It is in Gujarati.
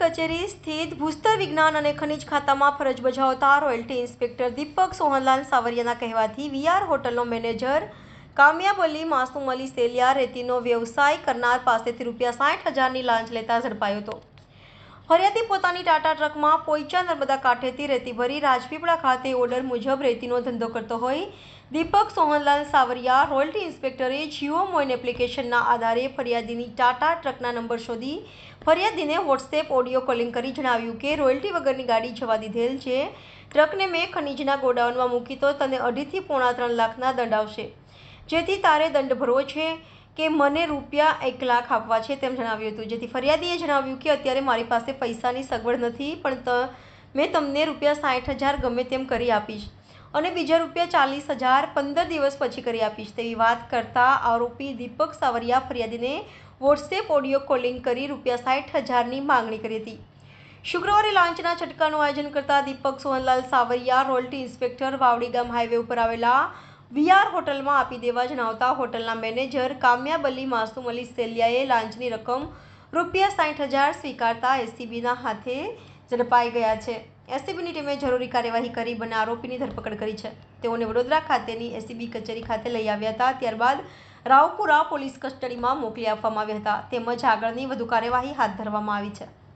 કચેરી સ્થિત ભૂસ્તર વિજ્ઞાન અને ખનિજ ખાતામાં ફરજ બજાવતા રોયલ્ટી ઇન્સ્પેક્ટર દીપક સોહનલાલ સાવરિયાના કહેવાથી વીઆર હોટલનો મેનેજર કામયાબ અલી માસૂમ અલી સેલિયા રેતીનો વ્યવસાય કરનાર પાસેથી ₹60,000ની લાંચ લેતા ઝડપાયો હતો। ફરિયાદી પોતાની ટાટા ટ્રકમાં પોઈચા નર્મદા કાંઠેથી રેતી ભરી રાજપીપળા ખાતે ઓર્ડર મુજબ રેતીનો ધંધો કરતો હોય દીપક સોહનલાલ સાવરિયા રોયલ્ટી ઇન્સ્પેક્ટરે જીઓ મોઇન એપ્લિકેશનના આધારે ફરિયાદીની ટાટા ટ્રકના નંબર શોધી ફરિયાદીને વોટ્સએપ ઓડિયો કોલિંગ કરી જણાવ્યું કે રોયલ્ટી વગરની ગાડી જવા દીધેલ છે, ટ્રકને મેં ખનીજના ગોડાઉનમાં મૂકી તો તને 2.5 થી પોણા 3 લાખના દંડ આવશે, જેથી તારે દંડ ભરવો છે કે મને ₹1 લાખ આપવા છે તેમ જણાવ્યું હતું। જેથી ફરિયાદીએ જણાવ્યું કે અત્યારે મારી પાસે પૈસાની સગવડ નથી, પણ મેં તમને ₹60,000 ગમે તેમ કરી આપીશ અને બીજા ₹40,000 15 દિવસ પછી કરી આપીશ તેવી વાત કરતા આરોપી દીપક સાવરિયા ફરિયાદીને વોટ્સએપ ઓડિયો કોલિંગ કરી ₹60,000ની માંગણી કરી હતી। શુક્રવારે લાંચના છટકાનું આયોજન કરતા દીપક સોહનલાલ સાવરિયા રોયલ્ટી ઇન્સ્પેક્ટર વાવડી ગામ હાઈવે ઉપર આવેલા વીઆર હોટલમાં આપી દેવા જણાવતા હોટલના મેનેજર કામયાબ અલી માસૂમ અલી સેલિયાએ લાંચની રકમ ₹60,000 સ્વીકારતા એસીબીના હાથે ઝડપાઈ ગયા છે। એસીબીની ટીમે જરૂરી કાર્યવાહી કરી બંને આરોપીની ધરપકડ કરી છે। તેઓને વડોદરા ખાતેની એસીબી કચેરી ખાતે લઈ આવ્યા હતા, ત્યારબાદ રાવપુરા પોલીસ કસ્ટડીમાં મોકલી આપવામાં આવ્યા હતા, તેમજ આગળની વધુ કાર્યવાહી હાથ ધરવામાં આવી છે।